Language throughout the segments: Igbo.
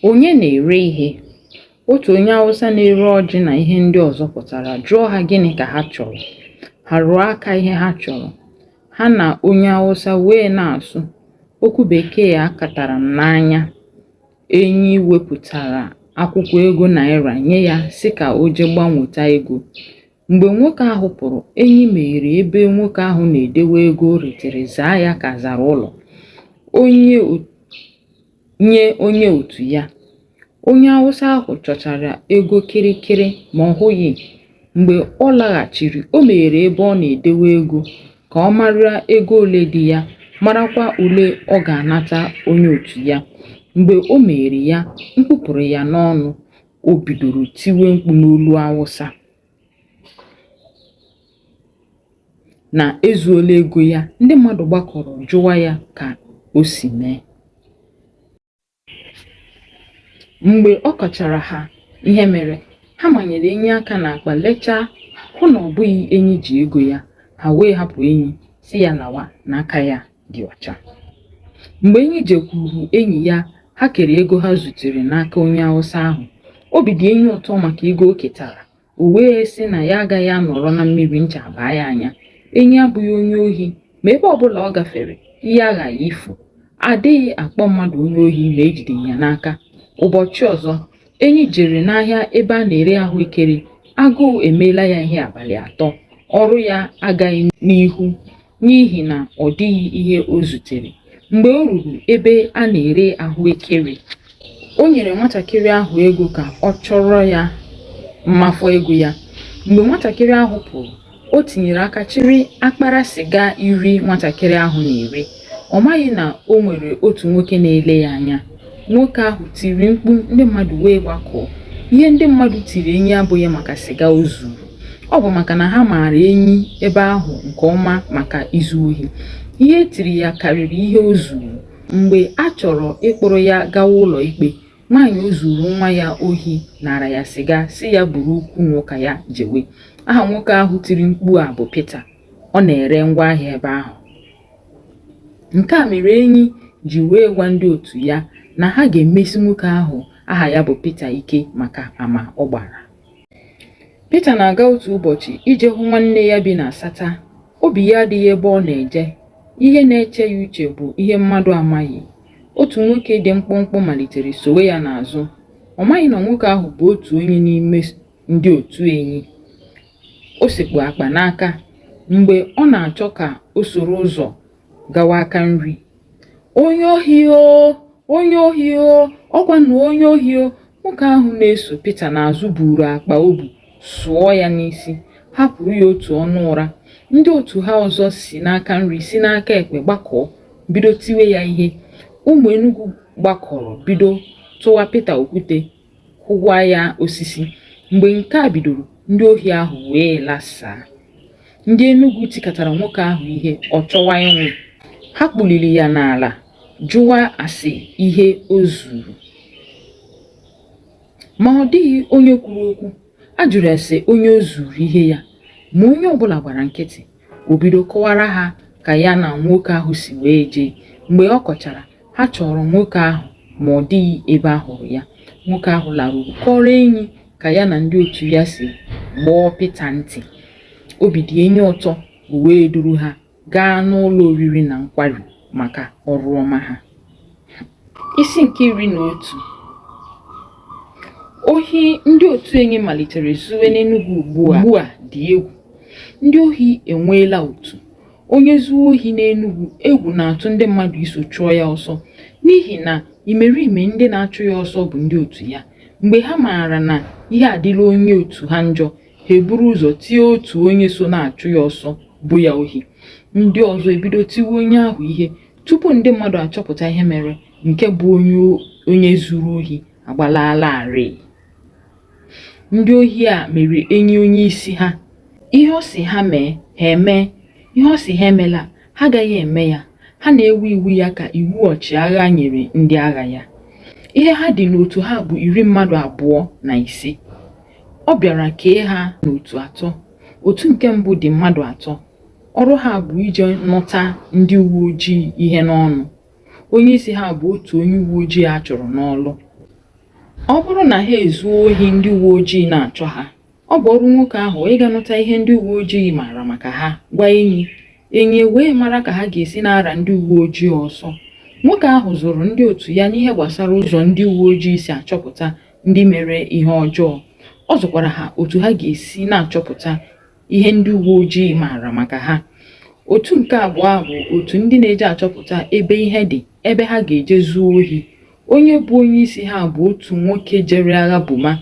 Onye na-ere ihe? Otu onye Hausa na-ere ọjị na ihe ndị ọzọ pụtara jụọ ha gịnị ka ha chọrọ. Ha rụọ aka ihe ha chọrọ. Ha na onye Hausa wee na-asụ. Okwu Bekee a katara m n'anya. Enyi wepụtara akwụkwọ ego naira nye ya sị ka o jee gbanweta ego. Mgbe nwoke ahụ pụrụ, enyi meghere ebe nwoke ahụ na-edewe ego o ritere zaa ya ka zara ụlọ. Nye onye otu ya. Onye Hausa ahụ chọchara ego kirikiri ma ọ hụghị. Mgbe ọ laghachiri, o meghere ebe ọ na-edewe ego ka ọ mara ego ole dị ya, marakwa ole ọ ga-anata onye otu ya. Mgbe o meghere ya, mkpu pụrụ ya n'ọnụ. O bidoro tiwe mkpu n'olu Hausa na ezuola ego ya. Ndị mmadụ gbakọrọ jụwa ya ka o si mee. Mgbe ọ kọchara ha ihe mere, ha manyere enyi aka n'akpa lechaa hụ na ọ bụghị enyi ji ego ya. Ha wee hapụ enyi si ya lawa n'aka ya dị ọcha. Mgbe enyi jekwuru enyi ya, ha kere ego ha zutere n'aka onye Hausa ahụ. Obi dị enyi ụtọ maka ego o ketara. O wee sị na ya agaghị anọrọ na mmiri ncha baa ya anya. Enyi abụghị onye ohi, ma ebe ọbụla ọ gafere, ihe aghaghị ifu. Adịghị akpọ mmadụ onye ohi ma ejide ya n'aka. Ụbọchị ọzọ, enyi jere n'ahịa ebe a na-ere ahụekere. Agụụ emeela ya ihe abalị 3. Ọrụ ya agaghị n'ihu n'ihi na ọ dịghị ihe o zutere. Mgbe o ruru ebe a na-ere ahụekere, o nyere nwatakịrị ahụ ego ka ọ chọrọ ya mmafọ ego ya. Mgbe nwatakịrị ahụ pụrụ, o tinyere aka chịrị akpara sịga 10 nwatakịrị ahụ na-ere. Ọ maghị na o nwere otu nwoke na-ele ya anya. Nwoke ahụ tiri mkpu, ndị mmadụ wee gbakọọ. Ihe ndị mmadụ tiri enyi abụghị maka sịga o zuru. Ọ bụ maka na ha maara enyi ebe ahụ nke ọma maka izu ohi. Ihe tiri ya karịrị ihe o zuru. Mgbe a chọrọ ịkpụrụ ya gawa ụlọ ikpe, nwaanyị o zuru nwa ya ohi nara ya sịga si ya buru ukwu n'ụka ya jewe. Aha nwoke ahụ tiri mkpu a bụ Peter. Ọ na-ere ngwaahịa ebe ahụ. Nke a mere enyi ji wee gwa ndị otu ya na ha ga-emesi nwoke ahụ aha ya bụ Peter ike maka ama ọ gbara. Peter na-aga otu ụbọchị ije hụ nwanne ya bi na Asata. Obi ya adịghị ebe ọ na-eje. Ihe na-eche ya uche bụ ihe mmadụ amaghị. Otu nwoke dị mkpụmkpụ malitere sowe ya n'azụ. Ọ maghị na nwoke ahụ bụ otu onye n'ime ndị otu enyi. O sekpu akpa n'aka. Mgbe ọ na-achọ ka o soro ụzọ gawa aka nri, "Onye ohi o! Onye ohi o! Ọkwa na onye ohi o!" Nwoke ahụ na-eso Peter n'azụ buru akpa o bu sụọ ya n'isi, hapụrụ ya otu ọnụ ụra. Ndị otu ha ọzọ si n'aka nri si n'aka ekpe gbakọọ bido tiwe ya ihe. Ụmụ Enugu gbakọrọ bido tụwa Peter okwute, kwụwa ya osisi. Mgbe nke a bidoro, ndị ohi ahụ wee lasaa. Ndị Enugu tikatara nwoke ahụ ihe, ọ chọwa ịnwụ. Ha kpuliri ya n'ala jụwa ase ihe o zuru, ma ọ dịghị onye kwuru okwu. A jụrụ ase onye o zuru ihe ya, ma onye ọbụla gbara nkịtị. O bido kọwara ha ka ya na nwoke ahụ si wee jee. Mgbe ọ kọchara, ha chọrọ nwoke ahụ ma ọ dịghị ebe a hụrụ ya. Nwoke ahụ laruru kọrọ enyi ka ya na ndị otu ya si gbọọ Peter ntị. Obi dị enyi ụtọ, o wee duru ha gaa n'ụlọ oriri na nkwari maka ọrụ ọma ha. Isi nke 11. Ohi ndị otu enyi malitere zuwe n'Enugu ugbu a dị egwu. Ndị ohi enweela otu. Onye zuo ohi n'Enugu, egwu na-atụ ndị mmadụ iso chụọ ya ọsọ n'ihi na imerime ndị na-achụ ya ọsọ bụ ndị otu ya. Mgbe ha maara na ihe adịla onye otu ha njọ, ha eburu ụzọ tie otu onye so na-achụ ya ọsọ bụ ya ohi. Ndị ọzọ ebido tiwe onye ahụ ihe tupu ndị mmadụ achọpụta ihe mere. Nke bụ onye zuru ohi agbalalarị. Ndị ohi a mere enyi onye isi ha. Ihe ọ si ha mee, ha eme. Ihe ọ si ha emela, ha agaghị eme ya. Ha na-ewu iwu ya ka iwu ọchịagha nyere ndị agha ya. Ihe ha dị n'otu ha bụ 25. Ọ bịara kee ha n'otu 3. Otu nke mbụ dị mmadụ 3. Ọrụ ha bụ ije nụta ndị uwe ojii ihe n'ọnụ. Onye isi ha bụ otu onye uwe ojii a chọrọ n'ọlụ. Ọ bụrụ na ha ezuo ohi ndị uwe ojii na-achọ ha, ọ bụ ọrụ nwoke ahụ ịga nụta ihe ndị uwe ojii maara maka ha, gwa enyi wee mara ka ha ga-esi na-ara ndị uwe ojii ọsọ. Nwoke ahụ zụrụ ndị otu ya n'ihe gbasara ụzọ ndị uwe ojii si achọpụta ndị mere ihe ọjọọ. Ọ zụkwara ha otu ha ga-esi na-achọpụta ihe ndị uwe ojii maara maka ha. Otu nke abụọ bụ otu ndị na-eje achọpụta ebe ihe dị, ebe ha ga-eje zuo ohi. Onye bụ onye isi ha bụ otu nwoke jere agha Buma.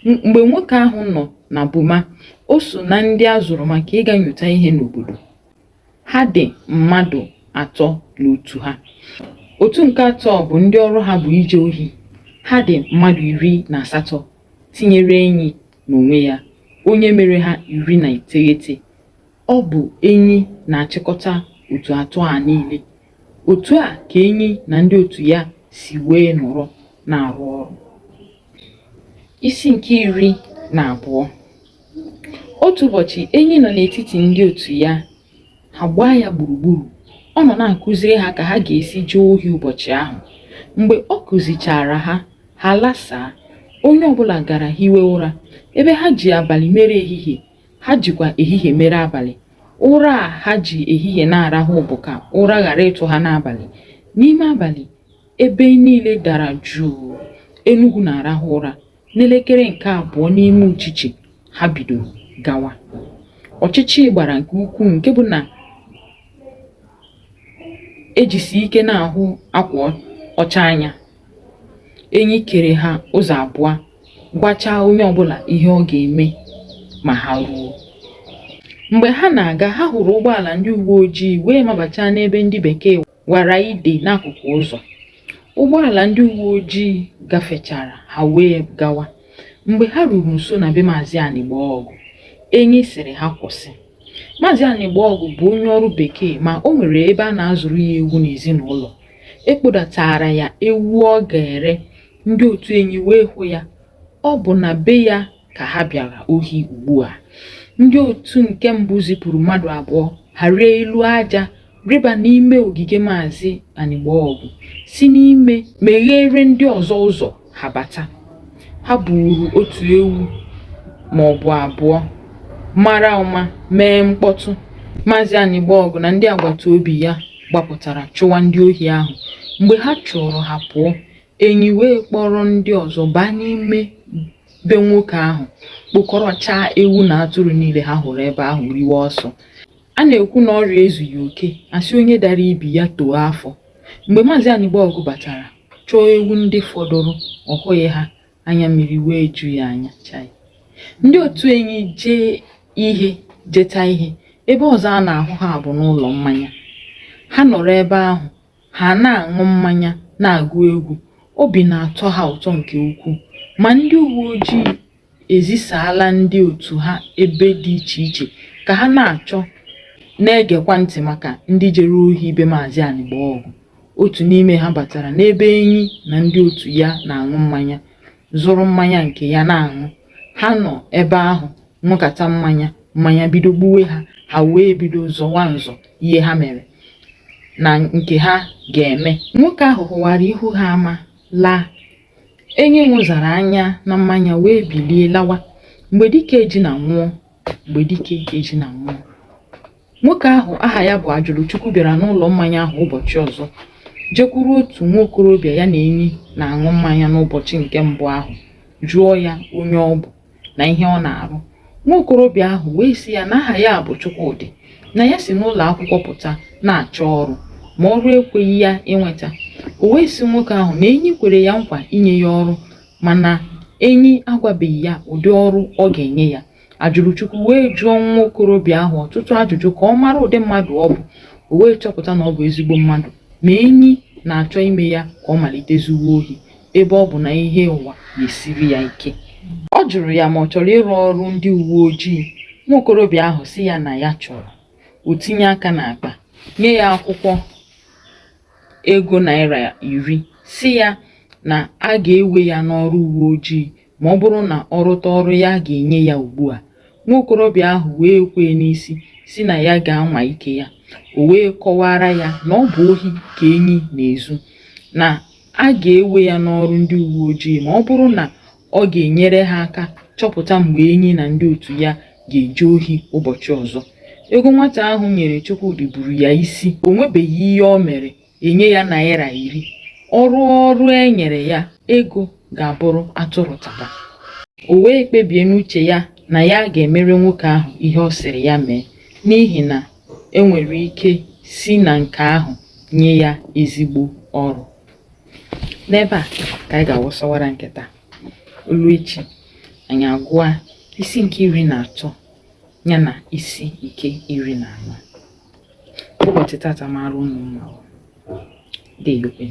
Mgbe nwoke ahụ nọ na Buma, o so na ndị a zụrụ maka ịga nyocha ihe n'obodo. Ha dị mmadụ 3 n'otu ha. Otu nke atọ bụ ndị ọrụ ha bụ ije ohi. Ha dị mmadụ 18, tinyere enyi n'onwe ya, onye mere ha 19. Ọ bụ enyi na-achịkọta otu atọ a niile. Otu a ka enyi na ndị otu ya si wee nọrọ na-arụ ọrụ. Isi nke 12. Otu ụbọchị enyi nọ n'etiti ndị otu ya. Ha gbaa ya gburugburu. Ọ nọ na-akụziri ha ka ha ga-esi jee ohi ụbọchị ahụ. Mgbe ọ kụzichara ha, ha lasaa. Onye ọbụla gara hiwe ụra. Ebe ha ji abalị mere ehihie, ha jikwa ehihie mere abalị. Ụra a ha ji ehihie na-arahụ bụ ka ụra ghara ịtụ ha n'abalị. N'ime abalị, ebe niile dara jụụ. Enugu na-arahụ ụra. N'elekere nke 2 n'ime uchichi, ha bidoro gawa. Ọchịchị gbara nke ukwuu, nke bụ na ejisi ike na-ahụ akwa ọcha anya. Enyi kere ha ụzọ abụọ, gwachaa onye ọbụla ihe ọ ga-eme ma ha ruo. Mgbe ha na-aga, ha hụrụ ụgbọala ndị uwe ojii wee mabachaa n'ebe ndị bekee wara ide n'akụkụ ụzọ. Ụgbọala ndị uwe ojii gafechara, ha wee gawa. Mgbe ha ruru nso na be Maazị Anịgbaọgụ, enyi sịrị ha kwụsị. Maazị Anịgbaọgụ bụ onye ọrụ bekee, ma o nwere ebe a na-azụrụ ya ewu n'ezinụlọ. Ekpodatara ya ewu ọ ga-ere. Ndị otu enyi wee hụ ya. Ọ bụ na be ya ka ha bịara ohi ugbu a. Ndị otu nke mbụ zipụrụ mmadụ 2 ha ree elu aja rịba n'ime ogige Maazị Anịgbaọgụ, si n'ime meghere ndị ọzọ ụzọ ha bata. Ha buru otu ewu ma ọ bụ 2 mara ụma mee mkpọtụ. Maazị Anịgbaọgụ na ndị agbata obi ya gbapụtara chụwa ndị ohi ahụ. Mgbe ha chụrụ ha pụọ, enyi wee kpọrọ ndị ọzọ baa n'ime be nwoke ahụ, kpokọrọchaa ewu na atụrụ niile ha hụrụ ebe ahụ riwe ọsọ. A na-ekwu na ọrịa ezughị oke, asị onye dara ibi ya too afọ. Mgbe Maazị Anịgbaọgụ batara chọọ ewu ndị fọdụrụ, ọ hụghị ha. Anya mmiri wee ju ya anya. Ndị otu enyi jeta ihe ebe ọzọ a na-ahụ ha bụ n'ụlọ mmanya. Ha nọrọ ebe ahụ, ha na-aṅụ mmanya na-agụ egwu. Obi na-atọ ha ụtọ nke ukwuu. Ma ndị uwe ojii ezisaala ndị otu ha ebe dị iche iche ka ha na-achọ na-egekwa ntị maka ndị jere ohi be Maazị Anịgbaọgụ. Otu n'ime ha batara n'ebe enyi na ndị otu ya na-aṅụ mmanya, zụrụ mmanya nke ya na-aṅụ. Ha nọ ebe ahụ ṅụkata mmanya bido gbuwe ha. Ha wee bido zọwa nzọ ihe ha mere na nke ha ga-eme. Nwoke ahụ hụwara ihu ha ama laa. Enyi nwụzara anya na mmanya wee bilie lawa. Mgbe dike eji na nwụọ. Nwoke ahụ aha ya bụ Ajụlụchukwu bịara n'ụlọ mmanya ahụ ụbọchị ọzọ, jekwuru otu nwa okorobịa ya na enyi na-aṅụ mmanya n'ụbọchị nke mbụ ahụ, jụọ ya onye ọ bụ na ihe ọ na-arụ. Nwa okorobịa ahụ wee sị ya na aha ya bụ Chukwudị, na ya si n'ụlọ akwụkwọ pụta na-achọ ọrụ, ma ọrụ ekweghị ya inweta. O wee sị nwoke ahụ na enyi kwere ya nkwa inye ya ọrụ, mana enyi agwabeghị ya ụdị ọrụ ọ ga-enye ya. Ajụlụchukwu wee jụọ nwa okorobịa ahụ ọtụtụ ajụjụ ka ọ mara ụdị mmadụ ọ bụ. O wee chọpụta na ọ bụ ezigbo mmadụ, ma enyi na-achọ ime ya ka ọ malite zuwa ohi, ebe ọ bụ na ihe ụwa na-esiri ya ike. Ọ jụrụ ya ma ọ chọrọ ịrụ ọrụ ndị uwe ojii. Nwa okorobịa ahụ sị ya na ya chọrọ. O tinye aka n'akpa, nye ya akwụkwọ ego naira 10, sị ya na a ga-ewe ya n'ọrụ uwe ojii ma ọ bụrụ na ọ rụta ọrụ ya ga-enye ya ugbu a. Nwa okorobịa ahụ wee kwee n'isi si na ya ga-anwa ike ya. O wee kọwara ya na ọ bụ ohi ka enyi na-ezu, na a ga-ewe ya n'ọrụ ndị uwe ojii ma ọ bụrụ na ọ ga-enyere ha aka chọpụta mgbe enyi na ndị otu ya ga-eje ohi ụbọchị ọzọ. Ego nwata ahụ nyere Chukwudị buru ya isi. O nwebeghị ihe o mere, enye ya naira 10. Ọrụ e nyere ya, ego ga-abụrụ atụrụtaba. O wee kpebie n'uche ya na ya ga-emere nwoke ahụ ihe ọ sịrị ya mee, n'ihi na enwere ike si na nke ahụ nye ya ezigbo ọrụ. N'ebe a ka anyị ga-awụsawara nke taa. Olu echi anyị agụa isi nke 13 ya na isi nke 14. Ụbọchị tata mara unu mma. Deekwe.